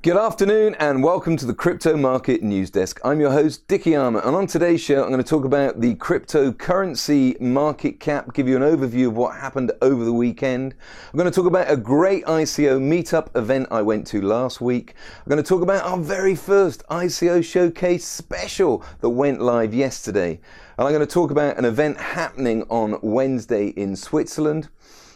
Good afternoon and welcome to the Crypto Market News Desk. I'm your host, Dickie Armour, and on today's show, I'm going to talk about the cryptocurrency market cap, give you an overview of what happened over the weekend. I'm going to talk about a great ICO meetup event I went to last week. I'm going to talk about our very first ICO showcase special that went live yesterday. And I'm going to talk about an event happening on Wednesday in Switzerland.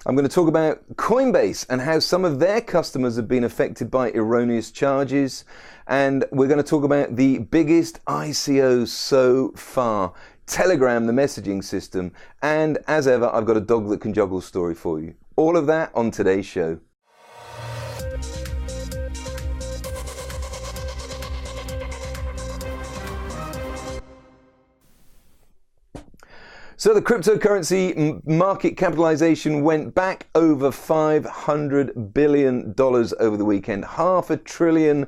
I'm going to talk about Coinbase and how some of their customers have been affected by erroneous charges. And we're going to talk about the biggest ICO so far, Telegram, the messaging system. And as ever, I've got a dog that can juggle story for you. All of that on today's show. So the cryptocurrency market capitalization went back over $500 billion over the weekend, $500 billion,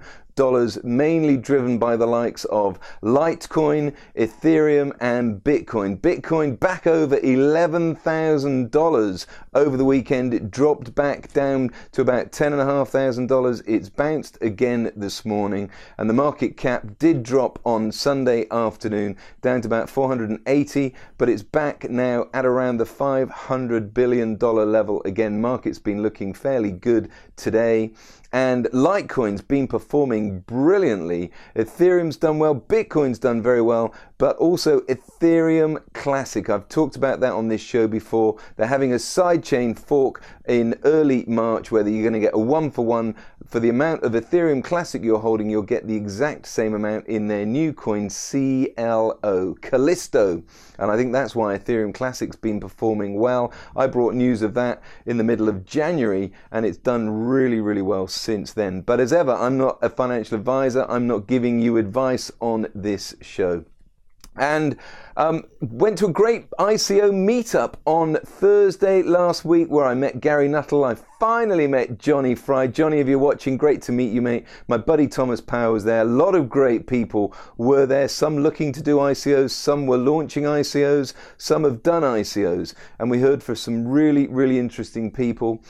mainly driven by the likes of Litecoin, Ethereum, and Bitcoin. Bitcoin back over $11,000 over the weekend. It dropped back down to about $10,500. It's bounced again this morning, and the market cap did drop on Sunday afternoon down to about 480, but it's back now at around the $500 billion level. Again, market's been looking fairly good today. And Litecoin's been performing brilliantly. Ethereum's done well, Bitcoin's done very well, but also Ethereum Classic. I've talked about that on this show before. They're having a sidechain fork in early March where you're going to get a 1-for-1. For the amount of Ethereum Classic you're holding, you'll get the exact same amount in their new coin, Callisto. And I think that's why Ethereum Classic's been performing well. I brought news of that in the middle of January, and it's done really, really well since then. But as ever, I'm not a financial advisor. I'm not giving you advice on this show. And went to a great ICO meetup on Thursday last week where I met Gary Nuttall. I finally met Johnny Fry. Johnny, if you're watching, great to meet you, mate. My buddy Thomas Power was there. A lot of great people were there. Some looking to do ICOs, some were launching ICOs, some have done ICOs. And we heard from some really, really interesting people.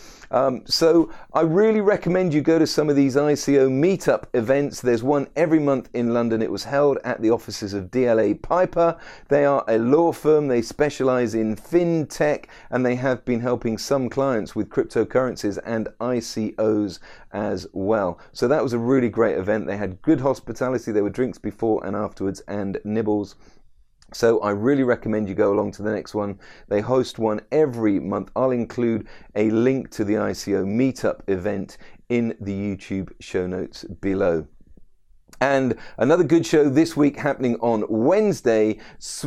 So I really recommend you go to some of these ICO meetup events. There's one every month in London. It was held at the offices of DLA Piper. They are a law firm. They specialize in fintech, and they have been helping some clients with cryptocurrencies and ICOs as well. So that was a really great event. They had good hospitality. There were drinks before and afterwards and nibbles. So I really recommend you go along to the next one. They host one every month. I'll include a link to the ICO meetup event in the YouTube show notes below. And another good show this week happening on Wednesday. It's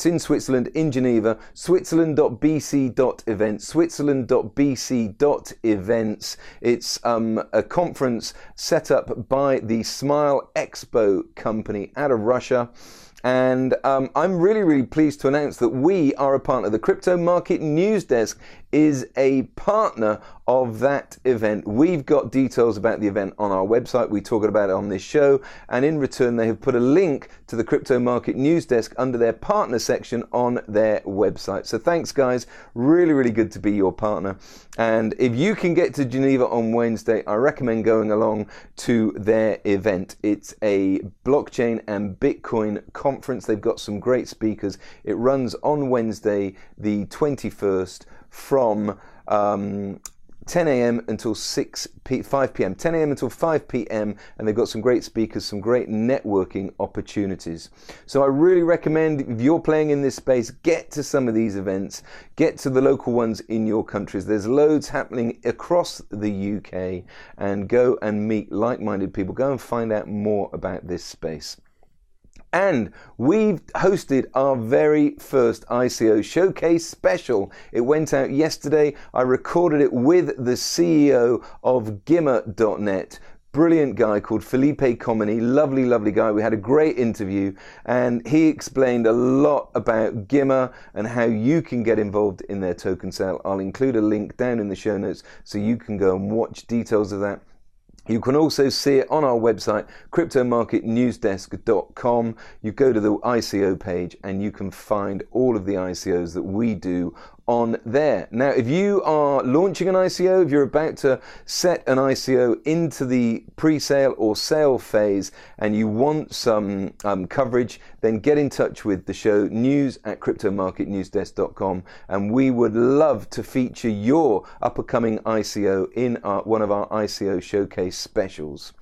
in Switzerland, in Geneva. Switzerland.bc.events. Switzerland.bc.events. It's a conference set up by the Smile Expo company out of Russia. And I'm really, really pleased to announce that we are a partner. The Crypto Market News Desk is a partner of that event. We've got details about the event on our website. We talk about it on this show. And in return, they have put a link to the Crypto Market News Desk under their partner section on their website. So thanks, guys. Really, really good to be your partner. And if you can get to Geneva on Wednesday, I recommend going along to their event. It's a blockchain and Bitcoin conference. They've got some great speakers. It runs on Wednesday, the 21st, from 10 a.m. until 5 p.m. 10 a.m. until 5 p.m. and they've got some great speakers, some great networking opportunities. So I really recommend, if you're playing in this space, get to some of these events, get to the local ones in your countries. There's loads happening across the UK, and go and meet like-minded people. Go and find out more about this space. And we've hosted our very first ICO showcase special. It went out yesterday. I recorded it with the CEO of Gimmer.net. Brilliant guy called Felipe Comini. Lovely, lovely guy. We had a great interview, and he explained a lot about Gimmer and how you can get involved in their token sale. I'll include a link down in the show notes so you can go and watch details of that. You can also see it on our website, cryptomarketnewsdesk.com. You go to the ICO page and you can find all of the ICOs that we do on there. Now, if you are launching an ICO, if you're about to set an ICO into the pre-sale or sale phase and you want some coverage, then get in touch with the show, news@cryptomarketnewsdesk.com, and we would love to feature your up-and-coming ICO in one of our ICO showcase specials.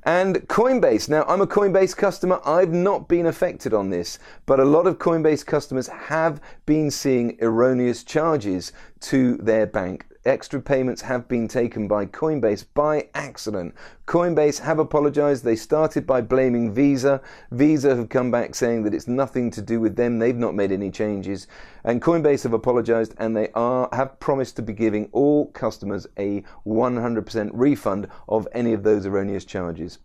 And Coinbase. Now, I'm a Coinbase customer. I've not been affected on this, but a lot of Coinbase customers have been seeing erroneous charges to their bank. Extra payments have been taken by Coinbase by accident. Coinbase have apologized. They started by blaming Visa. Visa have come back saying that it's nothing to do with them. They've not made any changes. And Coinbase have apologized, and they have promised to be giving all customers a 100% refund of any of those erroneous charges.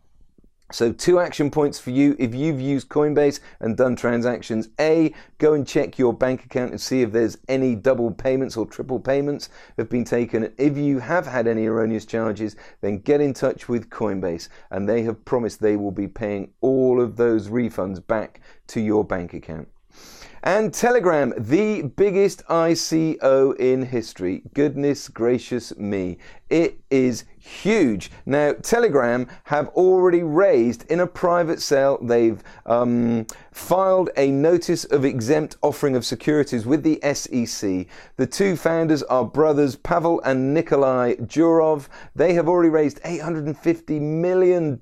So 2 action points for you if you've used Coinbase and done transactions. A, go and check your bank account and see if there's any double payments or triple payments have been taken. If you have had any erroneous charges, then get in touch with Coinbase, and they have promised they will be paying all of those refunds back to your bank account. And Telegram, the biggest ICO in history. Goodness gracious me. It is huge. Now, Telegram have already raised in a private sale. They've filed a notice of exempt offering of securities with the SEC. The 2 founders are brothers Pavel and Nikolai Durov. They have already raised $850 million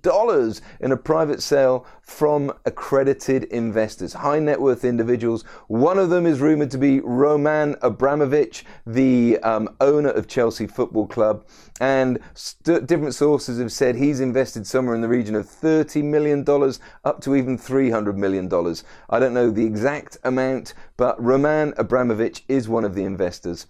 in a private sale from accredited investors, high net worth individuals. One of them is rumored to be Roman Abramovich, the owner of Chelsea Football Club. And different sources have said he's invested somewhere in the region of $30 million up to even $300 million. I don't know the exact amount, but Roman Abramovich is one of the investors.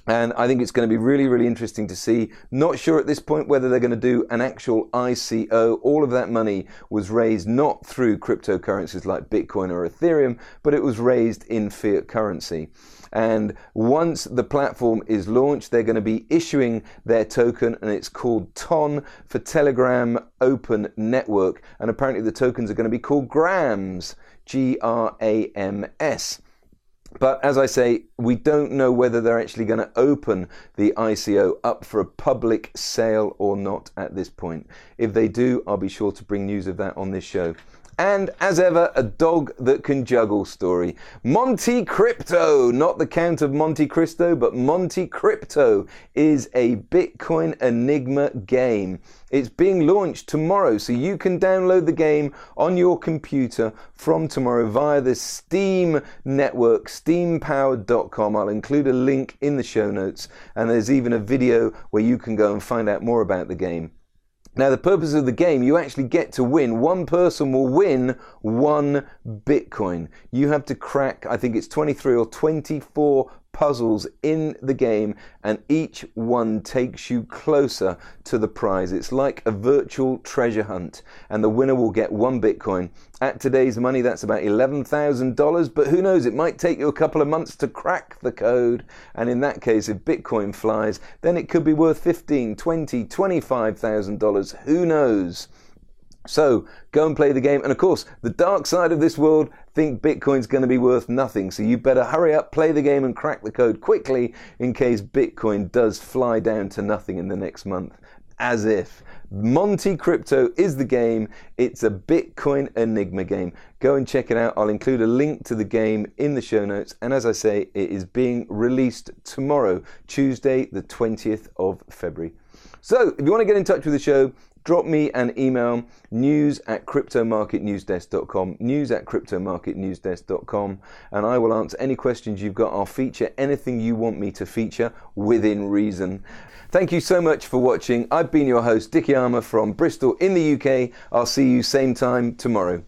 And I think it's going to be really, really interesting to see. Not sure at this point whether they're going to do an actual ICO. All of that money was raised not through cryptocurrencies like Bitcoin or Ethereum, but it was raised in fiat currency. And once the platform is launched, they're going to be issuing their token, and it's called TON for Telegram Open Network. And apparently the tokens are going to be called grams, GRAMS. But as I say, we don't know whether they're actually going to open the ICO up for a public sale or not at this point. If they do, I'll be sure to bring news of that on this show. And as ever, a dog that can juggle story. Monte Crypto, not the Count of Monte Cristo, but Monte Crypto is a Bitcoin Enigma game. It's being launched tomorrow, so you can download the game on your computer from tomorrow via the Steam network, steampowered.com. I'll include a link in the show notes, and there's even a video where you can go and find out more about the game. Now, the purpose of the game, you actually get to win. One person will win 1 Bitcoin. You have to crack, I think it's 23 or 24 puzzles in the game, and each one takes you closer to the prize. It's like a virtual treasure hunt, and the winner will get 1 Bitcoin. At today's money, that's about $11,000, but who knows, it might take you a couple of months to crack the code, and in that case, if Bitcoin flies, then it could be worth $15,000, $20,000, $25,000, who knows? So go and play the game. And of course, the dark side of this world think Bitcoin's going to be worth nothing. So you better hurry up, play the game and crack the code quickly in case Bitcoin does fly down to nothing in the next month. As if. Monte Crypto is the game. It's a Bitcoin Enigma game. Go and check it out. I'll include a link to the game in the show notes. And as I say, it is being released tomorrow, Tuesday, the 20th of February. So if you want to get in touch with the show, drop me an email, news@cryptomarketnewsdesk.com, news@cryptomarketnewsdesk.com, and I will answer any questions you've got. I'll feature anything you want me to feature within reason. Thank you so much for watching. I've been your host, Dickie Armour from Bristol in the UK. I'll see you same time tomorrow.